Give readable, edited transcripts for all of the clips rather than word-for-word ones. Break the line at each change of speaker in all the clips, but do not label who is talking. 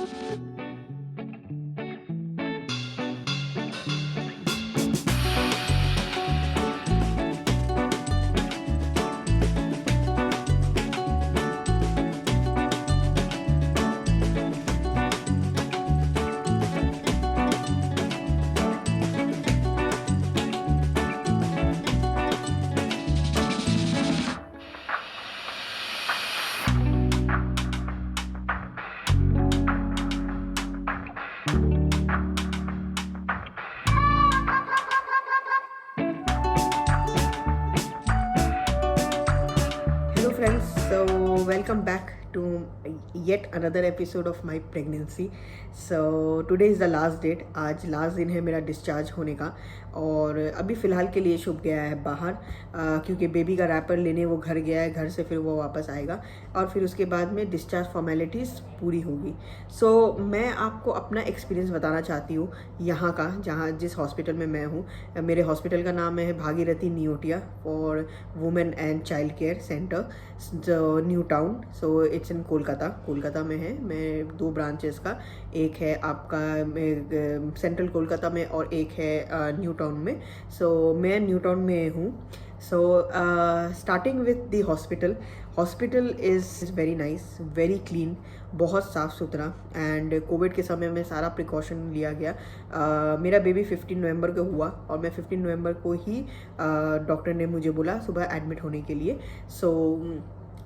Hello friends, so welcome back to yet another episode of my pregnancy. So today is the last date. आज last दिन है मेरा discharge होने का और अभी फ़िलहाल के लिए शुभ गया है बाहर क्योंकि बेबी का रैपर लेने वो घर गया है, घर से फिर वो वापस आएगा और फिर उसके बाद में डिस्चार्ज फॉर्मेलिटीज़ पूरी होगी. सो मैं आपको अपना एक्सपीरियंस बताना चाहती हूँ यहाँ का, जहाँ जिस हॉस्पिटल में मैं हूँ. मेरे हॉस्पिटल का नाम है भागीरथी नियोटिया और women and child care centre, new town. So it's in Kolkata में है. मैं 2 ब्रांचेस का, एक है आपका सेंट्रल कोलकाता में और एक है न्यू टाउन में. सो मैं न्यू टाउन में हूँ. So starting with the hospital is very nice, very clean, बहुत साफ़ सुथरा. एंड कोविड के समय में सारा प्रिकॉशन लिया गया. मेरा बेबी 15 नवंबर को हुआ और मैं 15 नवंबर को ही डॉक्टर ने मुझे बोला सुबह एडमिट होने के लिए. So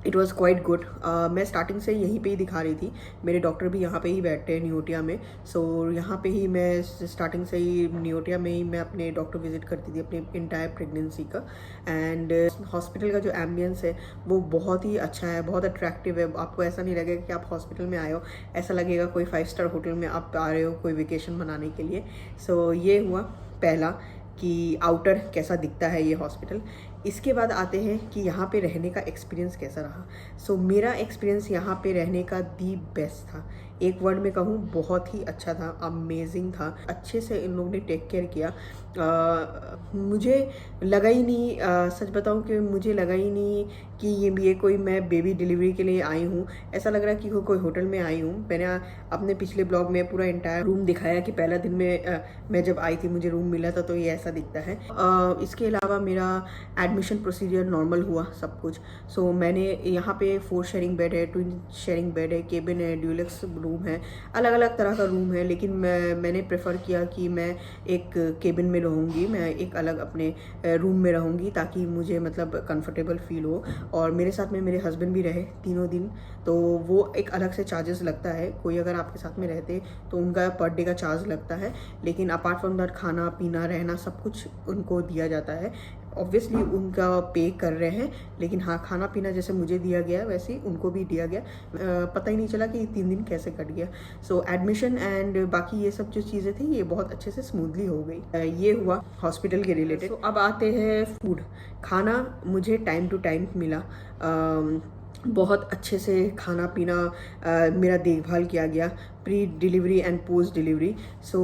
it was quite good. मैं स्टार्टिंग से यहीं पे ही दिखा रही थी. मेरे डॉक्टर भी यहाँ पे ही बैठते हैं नियोटिया में. सो यहाँ पे ही मैं स्टार्टिंग से ही नियोटिया में ही मैं अपने डॉक्टर विजिट करती थी अपनी इंटायर प्रेगनेंसी का. एंड हॉस्पिटल का जो एम्बियंस है वो बहुत ही अच्छा है, बहुत अट्रैक्टिव है. आपको ऐसा नहीं लगेगा कि आप हॉस्पिटल में आए हो, ऐसा लगेगा कोई 5 स्टार होटल में आप आ रहे हो कोई वेकेशन मनाने के लिए. सो ये हुआ पहला कि आउटर कैसा दिखता है ये हॉस्पिटल. इसके बाद आते हैं कि यहाँ पे रहने का एक्सपीरियंस कैसा रहा. सो मेरा एक्सपीरियंस यहाँ पे रहने का दी बेस्ट था. एक वर्ड में कहूँ बहुत ही अच्छा था, अमेजिंग था. अच्छे से इन लोगों ने टेक केयर किया. मुझे लगा ही नहीं, सच बताऊँ कि मुझे लगा ही नहीं कि ये कोई मैं बेबी डिलीवरी के लिए आई हूँ. ऐसा लग रहा कि कोई होटल में आई हूँ. मैंने अपने पिछले ब्लॉग में पूरा इंटायर रूम दिखाया कि पहला दिन में मैं जब आई थी मुझे रूम मिला था तो ये ऐसा दिखता है. इसके अलावा मेरा एडमिशन प्रोसीजर नॉर्मल हुआ सब कुछ. सो मैंने यहाँ पे 4 शेयरिंग बेड है, 2 शेयरिंग बेड है, केबिन है, ड्यूलक्स रूम है, अलग अलग तरह का रूम है. लेकिन मैंने प्रेफर किया कि मैं एक केबिन में रहूँगी, मैं एक अलग अपने रूम में रहूँगी ताकि मुझे मतलब कंफर्टेबल फील हो. और मेरे साथ में मेरे हस्बैंड भी रहे तीनों दिन. तो वो एक अलग से चार्जेस लगता है. कोई अगर आपके साथ में रहते तो उनका पर डे का चार्ज लगता है. लेकिन अपार्ट फ्रॉम दैट खाना पीना रहना सब कुछ उनको दिया जाता है. ऑब्वियसली उनका पे कर रहे हैं, लेकिन हाँ खाना पीना जैसे मुझे दिया गया वैसे ही उनको भी दिया गया. पता ही नहीं चला कि 3 दिन कैसे कट गया. सो एडमिशन एंड बाकी ये सब जो चीज़ें थी ये बहुत अच्छे से स्मूथली हो गई. ये हुआ हॉस्पिटल के रिलेटेड. तो अब आते हैं फूड. खाना मुझे टाइम टू टाइम मिला. बहुत अच्छे से खाना पीना मेरा देखभाल किया गया pre delivery and post delivery. So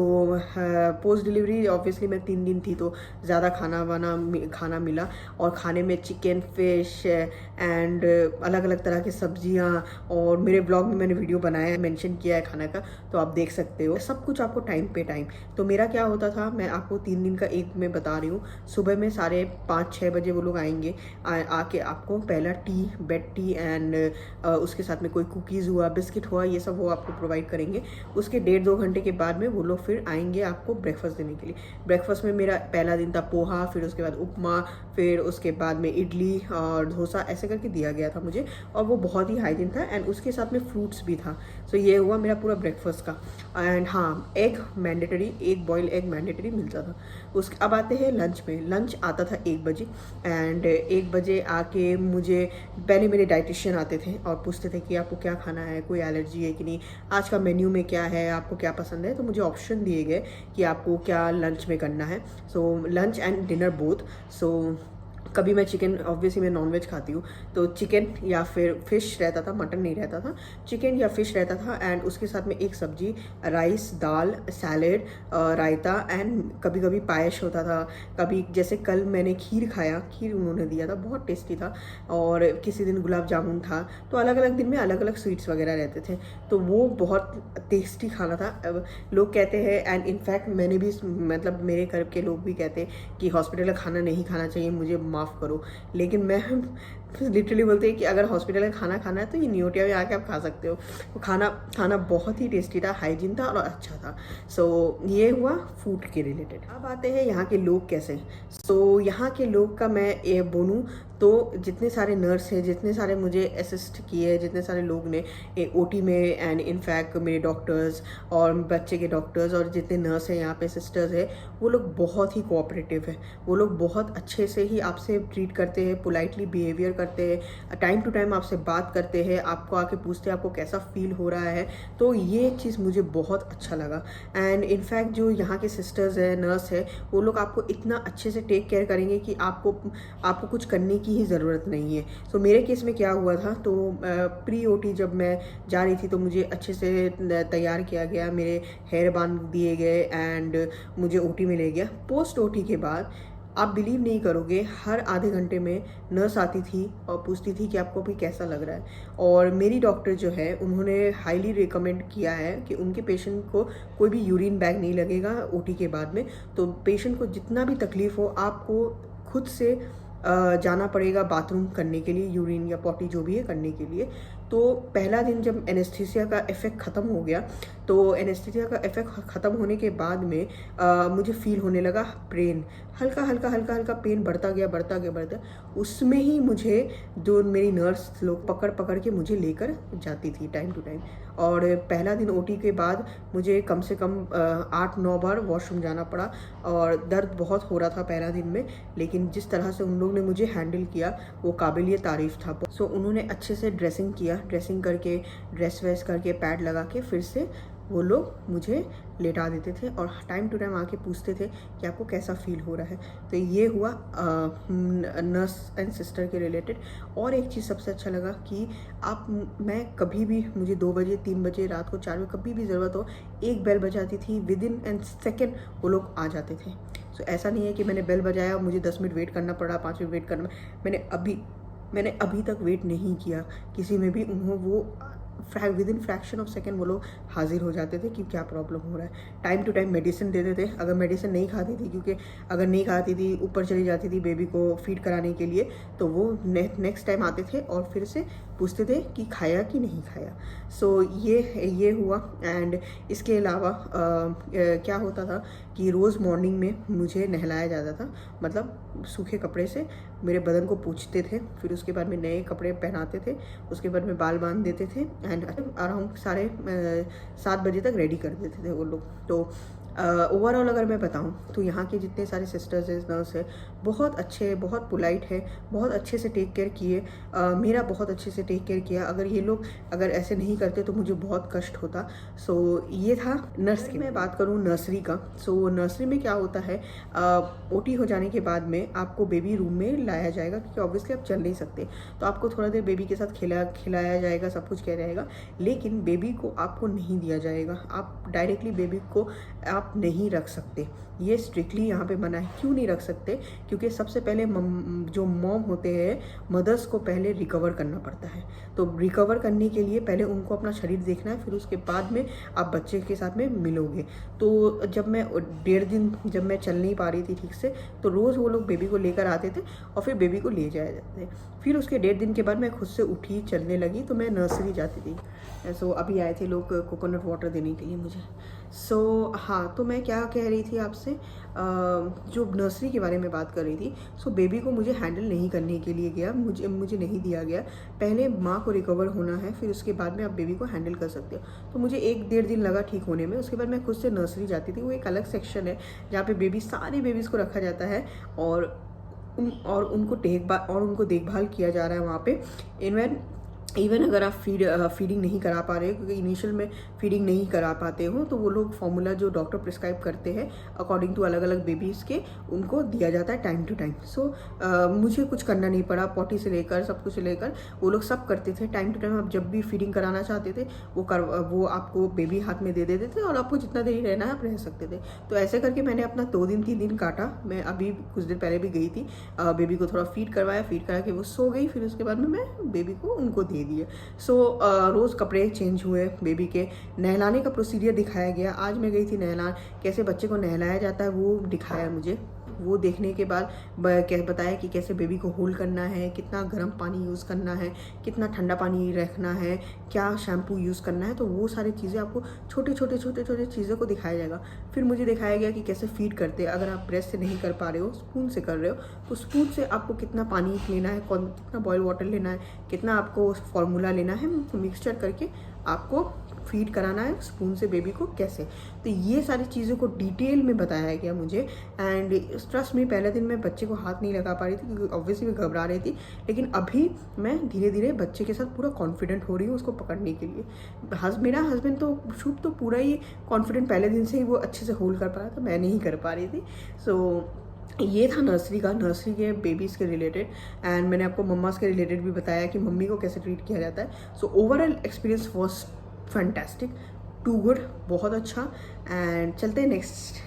post delivery obviously मैं 3 दिन थी तो ज़्यादा खाना मिला. और खाने में चिकन, फिश एंड अलग अलग तरह की सब्जियां. और मेरे ब्लॉग में मैंने वीडियो बनाया है, मेंशन किया है खाना का, तो आप देख सकते हो. सब कुछ आपको टाइम पे टाइम. तो मेरा क्या होता था, मैं आपको 3 दिन का एक में बता रही हूँ. सुबह में 5:30-6 बजे वो लोग आएंगे. आके आपको पहला बेड टी एंड उसके साथ में कोई कुकीज़ हुआ, बिस्किट हुआ, ये सब वो आपको प्रोवाइड करेंगे. उसके 1.5-2 घंटे के बाद में वो लोग फिर आएंगे आपको ब्रेकफास्ट देने के लिए. ब्रेकफास्ट में मेरा पहला दिन था पोहा, फिर उसके बाद उपमा, फिर उसके बाद में इडली और डोसा, ऐसे करके दिया गया था मुझे. और वो बहुत ही हाइजीन था एंड उसके साथ में फ्रूट्स भी था. सो ये हुआ मेरा पूरा ब्रेकफास्ट का. एंड हाँ, एग मैंडेटरी, एक बॉयल एग मैंडेटरी मिलता था. अब आते हैं लंच में. लंच आता था 1 बजे. एंड 1 बजे आके मुझे पहले मेरे डाइटिशियन आते थे और पूछते थे कि आपको क्या खाना है, कोई एलर्जी है कि नहीं, आज का मेन्यू में क्या है, आपको क्या पसंद है. तो मुझे ऑप्शन दिए गए कि आपको क्या लंच में करना है. So lunch and dinner both. सो कभी मैं चिकन, ऑब्वियसली मैं नॉनवेज खाती हूँ, तो चिकन या फिर फ़िश रहता था, मटन नहीं रहता था, चिकन या फ़िश रहता था। एंड उसके साथ में एक सब्जी, rice, dal, salad, raita, and कभी कभी पायस होता था। कभी जैसे कल मैंने खीर खाया, खीर उन्होंने दिया था, बहुत टेस्टी था। और किसी दिन गुलाब जामुन था। तो अलग अलग दिन में अलग अलग स्वीट्स वगैरह रहते थे, तो वो बहुत टेस्टी खाना था। अब लोग कहते हैं, एंड इनफैक्ट मैंने भी, मतलब मेरे घर के लोग भी कहते हैं कि हॉस्पिटल का खाना नहीं खाना चाहिए, मुझे माफ़ करो, लेकिन मैं लिटरली बोलते हैं कि अगर हॉस्पिटल का खाना खाना है तो ये नियोटिया में आके आप खा सकते हो। तो खाना खाना बहुत ही टेस्टी था, हाइजीन था और अच्छा था। सो ये हुआ फूड के रिलेटेड। अब आते हैं यहाँ के लोग कैसे। सो यहाँ के लोग का मैं ये बोलूँ तो जितने सारे नर्स हैं, जितने सारे मुझे असिस्ट किए, जितने सारे लोग ने ओटी में, एंड इनफैक्ट मेरे डॉक्टर्स और बच्चे के डॉक्टर्स और जितने नर्स हैं यहाँ पे, सिस्टर्स हैं, वो लोग बहुत ही कोऑपरेटिव है। वो लोग बहुत अच्छे से ही आपसे ट्रीट करते हैं, पोलाइटली बिहेवियर करते हैं, टाइम टू टाइम आपसे बात करते हैं, आपको आके पूछते हैं आपको कैसा फील हो रहा है। तो ये चीज़ मुझे बहुत अच्छा लगा। एंड इनफैक्ट जो यहाँ के सिस्टर्स है, नर्स है, वो लोग आपको इतना अच्छे से टेक केयर करेंगे कि आपको कुछ करने की ही ज़रूरत नहीं है। सो मेरे केस में क्या हुआ था, तो प्री ओटी जब मैं जा रही थी तो मुझे अच्छे से तैयार किया गया, मेरे हेयर बांध दिए गए एंड मुझे ओटी में ले गया। पोस्ट ओटी के बाद आप बिलीव नहीं करोगे, हर आधे घंटे में नर्स आती थी और पूछती थी कि आपको भी कैसा लग रहा है। और मेरी डॉक्टर जो है, उन्होंने हाईली रिकमेंड किया है कि उनके पेशेंट को कोई भी यूरिन बैग नहीं लगेगा ओटी के बाद में। तो पेशेंट को जितना भी तकलीफ हो, आपको खुद से जाना पड़ेगा बाथरूम करने के लिए, यूरिन या पॉटी जो भी है करने के लिए। तो पहला दिन जब एनेस्थीसिया का इफ़ेक्ट ख़त्म हो गया, तो एनेस्थीसिया का इफ़ेक्ट ख़त्म होने के बाद में मुझे फील होने लगा पेन, हल्का हल्का हल्का हल्का पेन बढ़ता गया। उसमें ही मुझे जो मेरी नर्स लोग पकड़ पकड़ के मुझे लेकर जाती थी टाइम टू टाइम। और पहला दिन ओटी के बाद मुझे कम से कम 8-9 बार वॉशरूम जाना पड़ा और दर्द बहुत हो रहा था पहला दिन में। लेकिन जिस तरह से उन लोग ने मुझे हैंडल किया वो काबिलिए तारीफ़ था। सो उन्होंने अच्छे से ड्रेसिंग किया, ड्रेसिंग करके, ड्रेस वेस करके, पैड लगा के फिर से वो लोग मुझे लेटा देते थे और टाइम टू टाइम आके पूछते थे कि आपको कैसा फील हो रहा है। तो ये हुआ नर्स एंड सिस्टर के रिलेटेड। और एक चीज़ सबसे अच्छा लगा कि मैं कभी भी, मुझे 2 बजे, 3 बजे, रात को 4 बजे, कभी भी ज़रूरत हो, एक बेल बजाती थी, विद इन एंड सेकेंड वो लोग आ जाते थे। सो ऐसा नहीं है कि मैंने बेल बजाया और मुझे 10 मिनट वेट करना पड़ा, 5 मिनट वेट करना। मैंने अभी तक वेट नहीं किया किसी में भी। वो with in fraction of second वो लोग हाजिर हो जाते थे कि क्या प्रॉब्लम हो रहा है। टाइम टू टाइम मेडिसिन देते थे। अगर मेडिसिन नहीं खाती थी, क्योंकि अगर नहीं खाती थी, ऊपर चली जाती थी बेबी को फीड कराने के लिए, तो वो नेक्स्ट टाइम आते थे और फिर से पूछते थे कि खाया कि नहीं खाया। सो ये हुआ। एंड इसके अलावा क्या होता था कि रोज़ मॉर्निंग में मुझे नहलाया जाता था, मतलब सूखे कपड़े से मेरे बदन को पोंछते थे, फिर उसके बाद में नए कपड़े पहनाते थे, उसके बाद में बाल बांध देते थे एंड अराउंड 7:30 बजे तक रेडी कर देते थे वो लोग। तो ओवरऑल अगर मैं बताऊं तो यहाँ के जितने सारे सिस्टर्स हैं, नर्स है, बहुत अच्छे, बहुत पोलाइट है, बहुत अच्छे से टेक केयर किए। मेरा बहुत अच्छे से टेक केयर किया। अगर ये लोग अगर ऐसे नहीं करते तो मुझे बहुत कष्ट होता। सो ये था नर्स की। मैं बात करूँ नर्सरी का, सो नर्सरी में क्या होता है, ओटी हो जाने के बाद में आपको बेबी रूम में लाया जाएगा, क्योंकि ऑब्वियसली आप चल नहीं सकते, तो आपको थोड़ा देर बेबी के साथ खिलाया जाएगा, सब कुछ किया जाएगा, लेकिन बेबी को आपको नहीं दिया जाएगा। आप डायरेक्टली बेबी को आप नहीं रख सकते, ये स्ट्रिक्टली यहाँ पे मना है। क्यों नहीं रख सकते? क्योंकि सबसे पहले जो मॉम होते हैं, मदर्स को पहले रिकवर करना पड़ता है। तो रिकवर करने के लिए पहले उनको अपना शरीर देखना है, फिर उसके बाद में आप बच्चे के साथ में मिलोगे। तो जब मैं 1.5 दिन जब मैं चल नहीं पा रही थी ठीक से, तो रोज़ वो लोग बेबी को लेकर आते थे और फिर बेबी को ले जाया जाते थे। फिर उसके 1.5 दिन के बाद मैं खुद से उठी, चलने लगी, तो मैं नर्सरी जाती थी। सो अभी आए थे लोग कोकोनट वाटर देने के लिए मुझे। सो हाँ, तो मैं क्या कह रही थी आपसे, जो नर्सरी के बारे में बात कर रही थी। सो बेबी को मुझे हैंडल नहीं करने के लिए गया, मुझे नहीं दिया गया। पहले माँ को रिकवर होना है, फिर उसके बाद में आप बेबी को हैंडल कर सकते हो। तो मुझे 1-1.5 दिन लगा ठीक होने में। उसके बाद मैं खुद से नर्सरी जाती थी। वो एक अलग सेक्शन है जहाँ पे सारे बेबीज़ को रखा जाता है और उनको देखभाल किया जा रहा है वहाँ पे। इवन इवन अगर आप फीडिंग नहीं करा पा रहे हो, क्योंकि इनिशियल में फीडिंग नहीं करा पाते हो, तो वो लोग फॉर्मूला जो डॉक्टर प्रिस्क्राइब करते हैं अकॉर्डिंग टू अलग अलग बेबीज़ के, उनको दिया जाता है टाइम टू टाइम। सो मुझे कुछ करना नहीं पड़ा, पॉटी से लेकर सब कुछ लेकर वो लोग सब करते थे टाइम टू टाइम। आप जब भी फीडिंग कराना चाहते थे वो आपको बेबी हाथ में दे देते थे और आपको जितना देर रहना है आप रह सकते थे। तो ऐसे करके मैंने अपना 2 दिन 3 दिन काटा। मैं अभी कुछ दिन पहले भी गई थी, बेबी को थोड़ा फीड करवाया, फीड करा के वो सो गई, फिर उसके बाद में मैं बेबी को उनको दे दिए। सो रोज़ कपड़े चेंज हुए, बेबी के नहलाने का प्रोसीजर दिखाया गया। आज मैं गई थी नहलान, कैसे बच्चे को नहलाया जाता है वो दिखाया मुझे। वो देखने के बाद बताया कि कैसे बेबी को होल्ड करना है, कितना गर्म पानी यूज़ करना है, कितना ठंडा पानी रखना है, क्या शैम्पू यूज़ करना है। तो वो सारी चीज़ें आपको छोटे छोटे चीज़ों को दिखाया जाएगा। फिर मुझे दिखाया गया कि कैसे फीड करते हैं। अगर आप ब्रेस्ट से नहीं कर पा रहे हो, स्पून से कर रहे हो, तो स्पून से आपको कितना पानी लेना है, कितना बॉयल वाटर लेना है, कितना आपको फॉर्मूला लेना है, मिक्सचर करके आपको फीड कराना है स्पून से बेबी को कैसे। तो ये सारी चीज़ों को डिटेल में बताया गया मुझे। एंड ट्रस्ट में पहले दिन मैं बच्चे को हाथ नहीं लगा पा रही थी, क्योंकि ऑब्वियसली मैं घबरा रही थी, लेकिन अभी मैं धीरे धीरे बच्चे के साथ पूरा कॉन्फिडेंट हो रही हूँ उसको पकड़ने के लिए। मेरा हस्बैंड तो शुभ तो पूरा ही कॉन्फिडेंट, पहले दिन से ही वो अच्छे से होल्ड कर पा रहा था, मैं नहीं कर पा रही थी। सो ये था नर्सरी के बेबीज़ के रिलेटेड। एंड मैंने आपको मम्मास के रिलेटेड भी बताया कि मम्मी को कैसे ट्रीट किया जाता है। So overall experience was fantastic, too good, बहुत अच्छा। एंड चलते हैं नेक्स्ट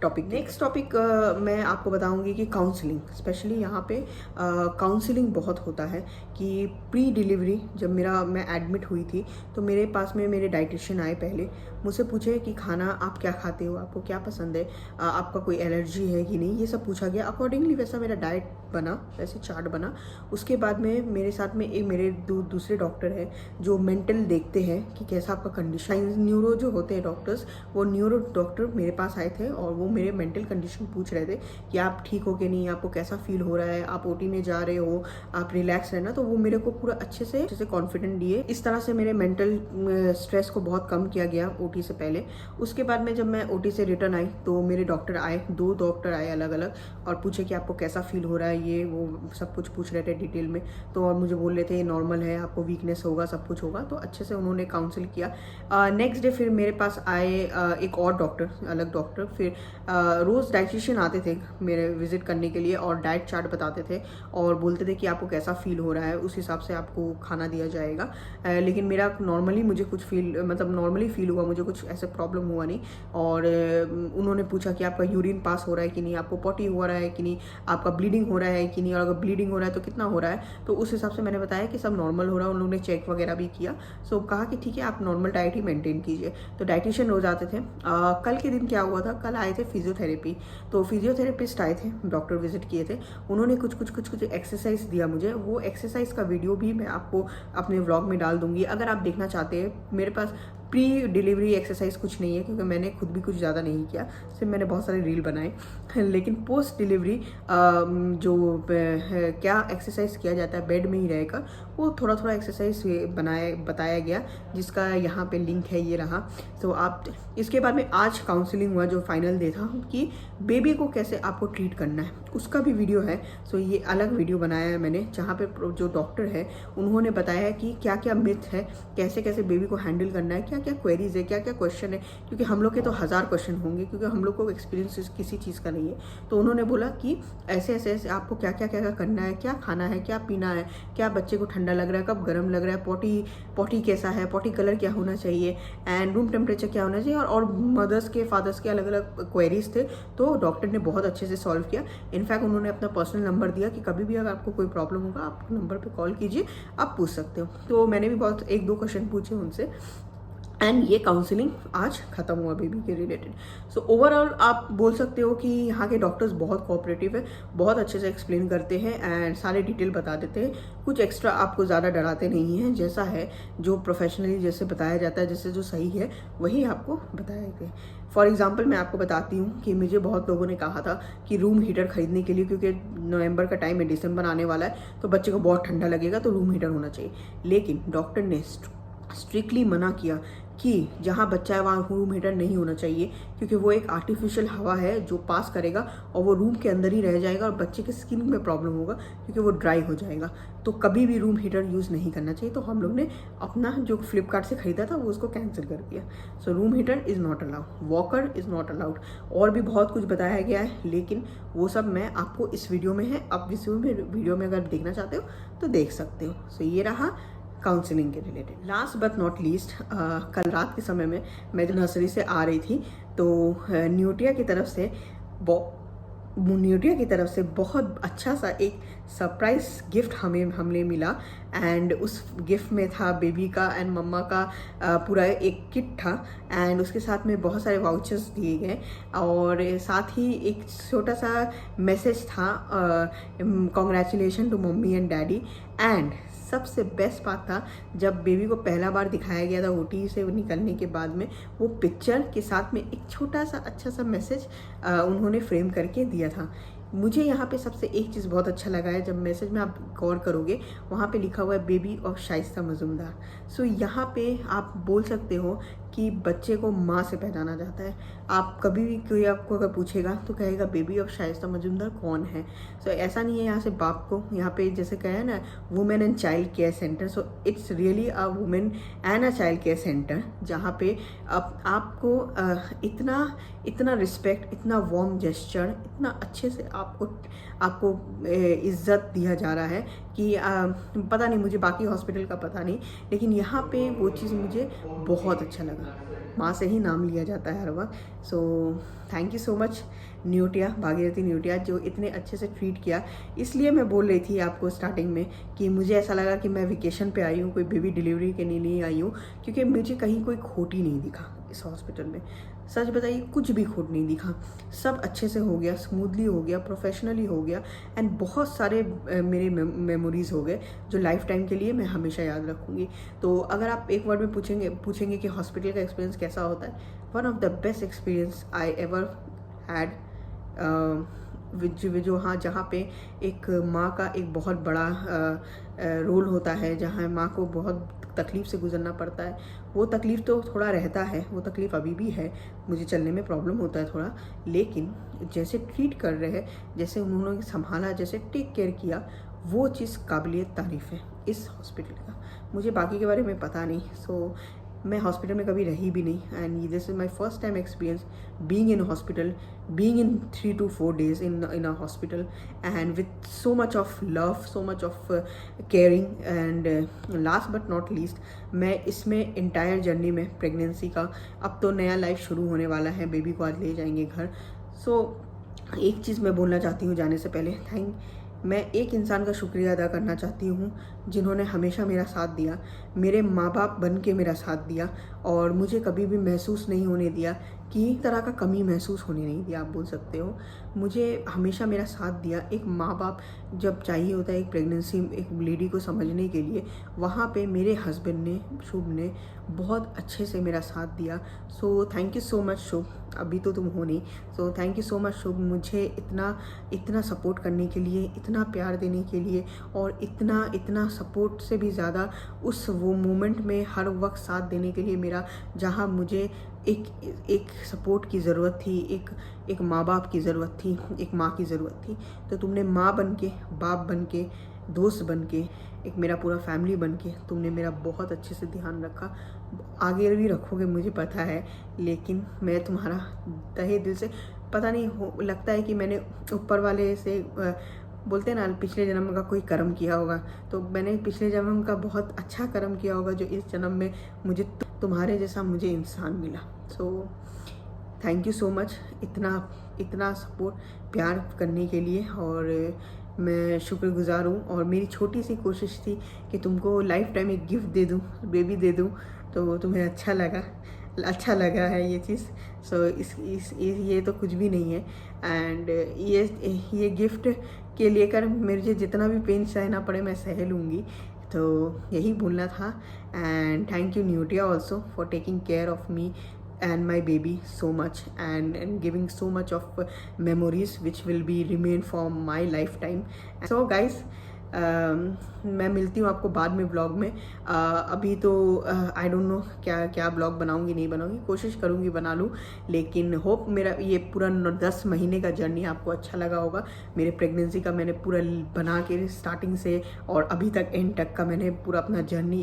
टॉपिक। नेक्स्ट टॉपिक मैं आपको बताऊंगी कि काउंसलिंग, स्पेशली यहाँ पे काउंसलिंग बहुत होता है। कि प्री डिलीवरी जब मैं एडमिट हुई थी, तो मेरे पास में मेरे डाइटिशियन आए, पहले मुझसे पूछे कि खाना आप क्या खाते हो, आपको क्या पसंद है, आपका कोई एलर्जी है कि नहीं, ये सब पूछा गया। अकॉर्डिंगली वैसा मेरा डाइट बना, वैसे चार्ट बना। उसके बाद में मेरे साथ में एक मेरे दूसरे डॉक्टर हैं जो मेंटल देखते हैं कि कैसा आपका कंडीशन। न्यूरो जो होते हैं डॉक्टर्स, वो न्यूरो डॉक्टर मेरे पास आए थे और वो मेरे मेंटल कंडीशन पूछ रहे थे कि आप ठीक हो कि नहीं, आपको कैसा फील हो रहा है, आप ओटी में जा रहे हो, आप रिलैक्स रहना। तो वो मेरे को पूरा अच्छे से कॉन्फिडेंट दिए। इस तरह से मेरे मेंटल स्ट्रेस को बहुत कम किया गया ओटी से पहले। उसके बाद में जब मैं ओटी से रिटर्न आई, तो मेरे डॉक्टर आए, 2 डॉक्टर आए अलग अलग, और पूछे कि आपको कैसा फील हो रहा है, ये वो सब कुछ पूछ रहे थे डिटेल में। तो और मुझे बोल रहे थे ये नॉर्मल है, आपको वीकनेस होगा, सब कुछ होगा। तो अच्छे से उन्होंने काउंसिल किया। नेक्स्ट डे फिर मेरे पास आए एक और डॉक्टर, अलग डॉक्टर। फिर रोज़ डाइटिशियन आते थे मेरे विजिट करने के लिए और डाइट चार्ट बताते थे और बोलते थे कि आपको कैसा फील हो रहा है, उस हिसाब से आपको खाना दिया जाएगा। लेकिन मेरा नॉर्मली मुझे कुछ नॉर्मली फील हुआ, मुझे कुछ ऐसे प्रॉब्लम हुआ नहीं। और उन्होंने पूछा कि आपका यूरिन पास हो रहा है कि नहीं, आपको पॉटी हो रहा है कि नहीं, आपका ब्लीडिंग हो रहा है कि नहीं, और अगर ब्लीडिंग हो रहा है तो कितना हो रहा है। तो उस हिसाब से मैंने बताया कि सब नॉर्मल हो रहा है। उन लोगों ने चेक वगैरह भी किया। सो कहा कि ठीक है, आप नॉर्मल डाइट ही मेंटेन कीजिए। तो डाइटिशियन रोज आते थे। कल के दिन क्या हुआ था, कल आए थे फिजियोथेरेपी। तो फिजियोथेरेपिस्ट आए थे, डॉक्टर विजिट किए थे। उन्होंने कुछ एक्सरसाइज दिया मुझे। वो एक्सरसाइज का वीडियो भी मैं आपको अपने व्लॉग में डाल दूंगी, अगर आप देखना चाहते हैं। मेरे पास प्री डिलीवरी एक्सरसाइज कुछ नहीं है, क्योंकि मैंने खुद भी कुछ ज़्यादा नहीं किया, सिर्फ मैंने बहुत सारे रील बनाए। लेकिन पोस्ट डिलीवरी जो क्या एक्सरसाइज किया जाता है बेड में ही रहकर, वो थोड़ा थोड़ा एक्सरसाइज बताया गया, जिसका यहाँ पे लिंक है, ये रहा। तो आप इसके बाद में आज काउंसलिंग हुआ, जो फाइनल डे था, कि बेबी को कैसे आपको ट्रीट करना है, उसका भी वीडियो है। सो ये अलग वीडियो बनाया है मैंने, जहाँ पे जो डॉक्टर है उन्होंने बताया कि क्या क्या मिथ है, कैसे कैसे बेबी को हैंडल करना है, क्या क्या क्वेरीज है, क्या क्या क्वेश्चन है। क्योंकि हम लोग के तो 1000 क्वेश्चन होंगे, क्योंकि हम लोग को एक्सपीरियंस किसी चीज़ का नहीं है। तो उन्होंने बोला कि ऐसे आपको क्या क्या करना है, क्या खाना है, क्या पीना है, क्या बच्चे को ठंडा लग रहा है, कब गर्म लग रहा है, पॉटी कैसा है, पॉटी कलर क्या होना चाहिए, एंड रूम टेम्परेचर क्या होना चाहिए। और मदर्स के फादर्स के अलग अलग क्वेरीज थे। तो डॉक्टर ने बहुत अच्छे से सॉल्व किया। इनफैक्ट उन्होंने अपना पर्सनल नंबर दिया कि कभी भी अगर आपको कोई प्रॉब्लम होगा, आप नंबर पे कॉल कीजिए, आप पूछ सकते हो। तो मैंने भी बहुत 1-2 क्वेश्चन पूछे उनसे। एंड ये काउंसलिंग आज खत्म हुआ बेबी के रिलेटेड। सो ओवरऑल आप बोल सकते हो कि यहाँ के डॉक्टर्स बहुत कोऑपरेटिव है, बहुत अच्छे से एक्सप्लेन करते हैं एंड सारे डिटेल बता देते हैं। कुछ एक्स्ट्रा आपको ज़्यादा डराते नहीं हैं, जैसा है जो प्रोफेशनली जैसे बताया जाता है, जैसे जो सही है वही आपको बताया गया। फॉर एग्जाम्पल मैं आपको बताती हूँ कि मुझे बहुत लोगों ने कहा था कि रूम हीटर खरीदने के लिए, क्योंकि नवंबर का टाइम है, दिसंबर आने वाला है, तो बच्चे को बहुत ठंडा लगेगा, तो रूम हीटर होना चाहिए। लेकिन डॉक्टर ने स्ट्रिक्टली मना किया कि जहाँ बच्चा है वहाँ रूम हीटर नहीं होना चाहिए, क्योंकि वो एक आर्टिफिशियल हवा है जो पास करेगा और वो रूम के अंदर ही रह जाएगा और बच्चे के स्किन में प्रॉब्लम होगा क्योंकि वो ड्राई हो जाएगा। तो कभी भी रूम हीटर यूज़ नहीं करना चाहिए। तो हम लोग ने अपना जो फ्लिपकार्ट से ख़रीदा था वो उसको कैंसिल कर दिया। So room heater is not allowed, walker is not allowed. और भी बहुत कुछ बताया गया है, लेकिन वो सब मैं आपको इस वीडियो में है, आप इस वीडियो में अगर देखना चाहते हो तो देख सकते हो। सो ये रहा काउंसलिंग के related. Last but not least, कल रात के समय में मैं जब नर्सरी से आ रही थी तो न्यूटिया की तरफ से बहुत अच्छा सा एक सरप्राइज गिफ्ट हमने मिला। एंड उस गिफ्ट में था बेबी का एंड मम्मा का पूरा एक किट था। एंड उसके साथ में बहुत सारे वाउचर्स दिए गए और साथ ही एक छोटा सा मैसेज था, congratulation to mummy and daddy. And सबसे बेस्ट बात था, जब बेबी को पहला बार दिखाया गया था ओटी से निकलने के बाद में, वो पिक्चर के साथ में एक छोटा सा अच्छा सा मैसेज उन्होंने फ्रेम करके दिया था। मुझे यहाँ पे सबसे एक चीज़ बहुत अच्छा लगा है, जब मैसेज में आप गौर करोगे वहाँ पे लिखा हुआ है बेबी ऑफ शाइस्ता मजुमदार। सो यहाँ पे आप बोल सकते हो कि बच्चे को माँ से पहचाना जाता है। आप कभी भी कोई आपको अगर पूछेगा तो कहेगा बेबी ऑफ शाइस्ता मजुमदार कौन है। सो ऐसा नहीं है यहाँ से बाप को, यहाँ पे जैसे कहा है ना women and child care centre, so it's really a women and a child care centre, जहाँ पे आपको इतना रिस्पेक्ट, इतना वार्म जेस्चर, इतना अच्छे से आपको इज्जत दिया जा रहा है कि पता नहीं, मुझे बाकी हॉस्पिटल का पता नहीं, लेकिन यहाँ पे वो चीज़ मुझे बहुत अच्छा लगा। माँ से ही नाम लिया जाता है हर वक्त। So thank you so much Neotia, Bhagirathi Neotia, जो इतने अच्छे से ट्रीट किया। इसलिए मैं बोल रही थी आपको स्टार्टिंग में कि मुझे ऐसा लगा कि मैं वेकेशन पे आई हूँ, कोई बेबी डिलीवरी के लिए नहीं आई हूँ, क्योंकि मुझे कहीं कोई खोट ही नहीं दिखा इस हॉस्पिटल में। सच बताइए, कुछ भी खोट नहीं दिखा, सब अच्छे से हो गया, स्मूथली हो गया, प्रोफेशनली हो गया। एंड बहुत सारे मेरे मेमोरीज़ हो गए जो लाइफ टाइम के लिए मैं हमेशा याद रखूँगी। तो अगर आप एक वर्ड में पूछेंगे कि हॉस्पिटल का एक्सपीरियंस कैसा होता है, one of the best experience I ever had, जहाँ पे एक माँ का एक बहुत बड़ा रोल होता है, जहाँ माँ को बहुत तकलीफ़ से गुजरना पड़ता है। वो तकलीफ़ तो थोड़ा रहता है, वो तकलीफ़ अभी भी है, मुझे चलने में प्रॉब्लम होता है थोड़ा, लेकिन जैसे ट्रीट कर रहे हैं, जैसे उन्होंने संभाला, जैसे टेक केयर किया, वो चीज़ काबिलियत तारीफ़ है इस हॉस्पिटल का। मुझे बाकी के बारे में पता नहीं, सो मैं हॉस्पिटल में कभी रही भी नहीं। And this is my first time experience being in hospital, being in 3 to 4 days in a hospital, and with so much of love, so much of caring. And last but not least, मैं इसमें entire journey में pregnancy का, अब तो नया life शुरू होने वाला है, बेबी को आज ले जाएंगे घर। सो एक चीज़ मैं बोलना चाहती हूँ जाने से पहले, मैं एक इंसान का शुक्रिया अदा करना चाहती हूँ जिन्होंने हमेशा मेरा साथ दिया, मेरे माँ बाप बन के मेरा साथ दिया, और मुझे कभी भी महसूस नहीं होने दिया कि तरह का कमी महसूस होने नहीं दिया, आप बोल सकते हो। मुझे हमेशा मेरा साथ दिया। एक माँ बाप जब चाहिए होता है एक प्रेगनेंसी, एक लेडी को समझने के लिए, वहाँ पे मेरे हस्बैंड ने, शुभ ने, बहुत अच्छे से मेरा साथ दिया। So thank you so much Shubh, अभी तो तुम हो नहीं, so thank you so much Shubh, मुझे इतना सपोर्ट करने के लिए, इतना प्यार देने के लिए, और इतना सपोर्ट से भी ज़्यादा उस वो मोमेंट में हर वक्त साथ देने के लिए मेरा, जहाँ मुझे एक सपोर्ट की ज़रूरत थी, एक माँ बाप की ज़रूरत थी, एक माँ की ज़रूरत थी, तो तुमने माँ बन के, बाप बन के, दोस्त बन के, एक मेरा पूरा फैमिली बन के तुमने मेरा बहुत अच्छे से ध्यान रखा। आगे भी रखोगे मुझे पता है, लेकिन मैं तुम्हारा तहे दिल से, पता नहीं लगता है कि मैंने ऊपर वाले से बोलते हैं ना, पिछले जन्म का कोई कर्म किया होगा, तो मैंने पिछले जन्म का बहुत अच्छा कर्म किया होगा जो इस जन्म में मुझे तुम्हारे जैसा मुझे इंसान मिला। सो थैंक यू सो मच इतना सपोर्ट, प्यार करने के लिए, और मैं शुक्रगुजार हूँ। और मेरी छोटी सी कोशिश थी कि तुमको लाइफ टाइम एक गिफ्ट दे दूँ, बेबी दे दूँ, तो तुम्हें अच्छा लगा है ये चीज़। सो ये तो कुछ भी नहीं है। एंड ये गिफ्ट के लेकर मुझे जितना भी पेन सहना पड़े मैं सह लूँगी, तो यही बोलना था। And thank you Neotia also for taking care of me and my baby so much, and giving so much of memories which will be remain for my lifetime. So guys, मैं मिलती हूँ आपको बाद में व्लॉग में। अभी तो आई डोंट नो क्या क्या व्लॉग बनाऊँगी नहीं बनाऊँगी, कोशिश करूँगी बना लूँ, लेकिन होप मेरा ये पूरा 10 महीने का जर्नी आपको अच्छा लगा होगा। मेरे प्रेगनेंसी का मैंने पूरा बना के स्टार्टिंग से और अभी तक एंड तक का मैंने पूरा अपना जर्नी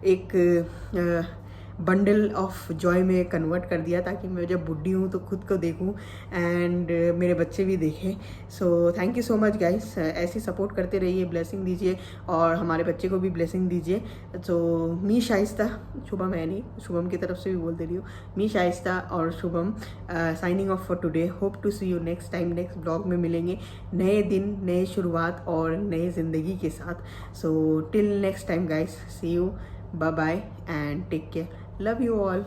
एक बंडल ऑफ जॉय में कन्वर्ट कर दिया, ताकि मैं जब बुढ़ी हूँ तो खुद को देखूँ एंड मेरे बच्चे भी देखें। सो thank you so much guys, ऐसे सपोर्ट करते रहिए, ब्लेसिंग दीजिए और हमारे बच्चे को भी ब्लेसिंग दीजिए। सो मी शाइस्ता, शुभम है नहीं, शुभम की तरफ से भी बोल दे रही हूँ, मी शाइस्ता और Shubham signing off for today. Hope to see you next time, next blog में मिलेंगे नए दिन, नए शुरुआत और नए ज़िंदगी के साथ। So till next time guys, see you, bye bye and take care, love you all।